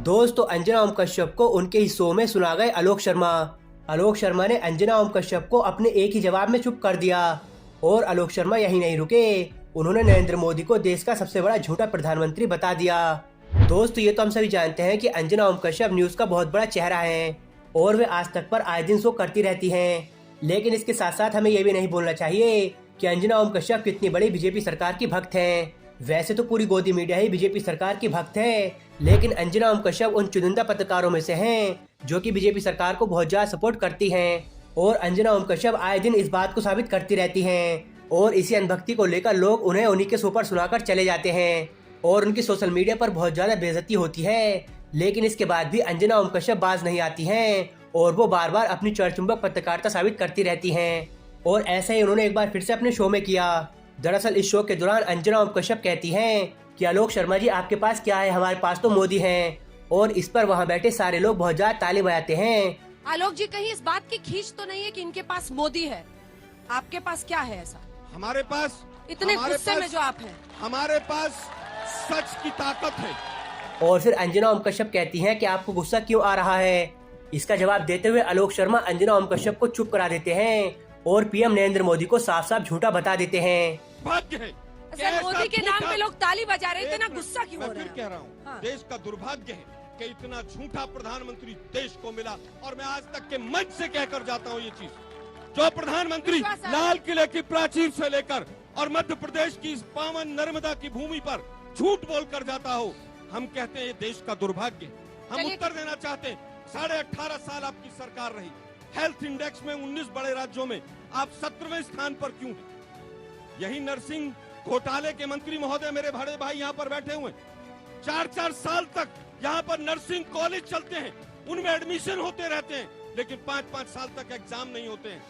दोस्तों अंजना ओम कश्यप को उनके ही शो में सुना गए आलोक शर्मा। आलोक शर्मा ने अंजना ओम कश्यप को अपने एक ही जवाब में चुप कर दिया। और आलोक शर्मा यही नहीं रुके, उन्होंने नरेंद्र मोदी को देश का सबसे बड़ा झूठा प्रधानमंत्री बता दिया। दोस्तों ये तो हम सभी जानते हैं कि अंजना ओम कश्यप न्यूज का बहुत बड़ा चेहरा है और वे आज तक पर आए दिन शो करती रहती हैं। लेकिन इसके साथ साथ हमें ये भी नहीं भूलना चाहिए कि अंजना ओम कश्यप कितनी बड़ी बीजेपी सरकार की भक्त हैं। वैसे तो पूरी गोदी मीडिया ही बीजेपी सरकार की भक्त है, लेकिन अंजना ओम कश्यप उन चुनिंदा पत्रकारों में से हैं जो कि बीजेपी सरकार को बहुत ज्यादा सपोर्ट करती हैं। और अंजना ओम कश्यप आए दिन इस बात को साबित करती रहती हैं और इसी अनभक्ति को लेकर लोग उन्हें उन्हीं के शो पर सुनाकर चले जाते हैं और उनकी सोशल मीडिया पर बहुत ज्यादा बेइज्जती होती है। लेकिन इसके बाद भी अंजना ओम कश्यप बाज नहीं आती हैं और वो बार बार अपनी चरचुंबक पत्रकारिता साबित करती रहती हैं। और ऐसा ही उन्होंने एक बार फिर से अपने शो में किया। दरअसल इस शो के दौरान अंजना ओम कश्यप कहती हैं कि आलोक शर्मा जी आपके पास क्या है, हमारे पास तो मोदी हैं। और इस पर वहाँ बैठे सारे लोग बहुत ज्यादा ताली बजाते हैं। आलोक जी कहीं इस बात की खींच तो नहीं है कि इनके पास मोदी है, आपके पास क्या है ऐसा? हमारे पास इतने गुस्से में जो आप हैं, हमारे पास सच की ताकत है। और फिर अंजना ओम कश्यप कहती हैं कि आपको गुस्सा क्यों आ रहा है। इसका जवाब देते हुए आलोक शर्मा अंजना ओम कश्यप को चुप करा देते हैं और पीएम नरेंद्र मोदी को साफ साफ झूठा बता देते हैं। भाग्य है सर, मोदी के नाम पे लोग ताली बजा रहे हैं, इतना गुस्सा क्यों हो मैं रहा फिर है? कह रहा हूँ, हाँ। देश का दुर्भाग्य है कि इतना झूठा प्रधानमंत्री देश को मिला। और मैं आज तक के मंच से कहकर जाता हूँ ये चीज, जो प्रधानमंत्री विश्वास है। लाल किले की प्राचीर से लेकर और मध्य प्रदेश की इस पावन नर्मदा की भूमि पर झूठ बोल कर जाता हो, हम कहते हैं ये देश का दुर्भाग्य है। हम चलिए, उत्तर देना चाहते हैं। 18.5 साल आपकी सरकार रही, हेल्थ इंडेक्स में 19 बड़े राज्यों में आप 17वें स्थान पर क्यों हैं? यही नर्सिंग घोटाले के मंत्री महोदय मेरे बड़े भाई यहाँ पर बैठे हुए, 4-4 साल तक यहाँ पर नर्सिंग कॉलेज चलते हैं, उनमें एडमिशन होते रहते हैं, लेकिन 5-5 साल तक एग्जाम नहीं होते हैं।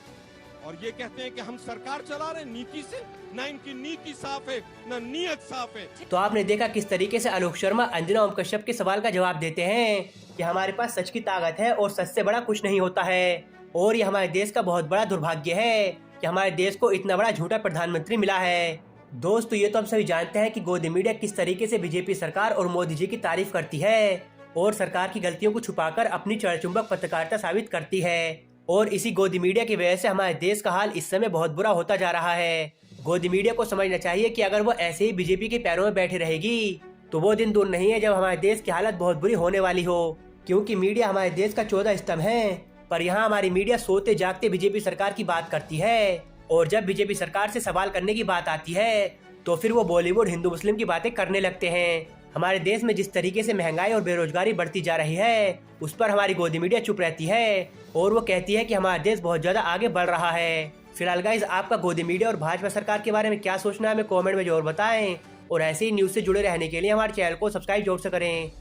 और ये कहते हैं कि हम सरकार चला रहे नीति से, न इनकी नीति साफ है न नीयत साफ है। तो आपने देखा किस तरीके से आलोक शर्मा अंजना ओम कश्यप के सवाल का जवाब देते हैं कि हमारे पास सच की ताकत है और सच से बड़ा कुछ नहीं होता है। और ये हमारे देश का बहुत बड़ा दुर्भाग्य है कि हमारे देश को इतना बड़ा झूठा प्रधानमंत्री मिला है। दोस्तों ये तो हम सभी जानते हैं कि गोदी मीडिया किस तरीके से बीजेपी सरकार और मोदी जी की तारीफ करती है और सरकार की गलतियों को छुपाकर अपनी चरचुंबक पत्रकारिता साबित करती है। और इसी गोदी मीडिया की वजह से हमारे देश का हाल इस समय बहुत बुरा होता जा रहा है। गोदी मीडिया को समझना चाहिए कि अगर वो ऐसे ही बीजेपी के पैरों में बैठी रहेगी तो वो दिन दूर नहीं है जब हमारे देश की हालत बहुत बुरी होने वाली हो। क्योंकि मीडिया हमारे देश का 14 स्तंभ है, पर यहाँ हमारी मीडिया सोते जागते बीजेपी सरकार की बात करती है और जब बीजेपी सरकार से सवाल करने की बात आती है तो फिर वो बॉलीवुड हिंदू मुस्लिम की बातें करने लगते हैं। हमारे देश में जिस तरीके से महंगाई और बेरोजगारी बढ़ती जा रही है उस पर हमारी गोदी मीडिया चुप रहती है और वो कहती है कि हमारा देश बहुत ज्यादा आगे बढ़ रहा है। फिलहाल गाइस आपका गोदी मीडिया और भाजपा सरकार के बारे में क्या सोचना है हमें कमेंट में जरूर बताएं और ऐसे ही न्यूज से जुड़े रहने के लिए हमारे चैनल को सब्सक्राइब जरूर से करें।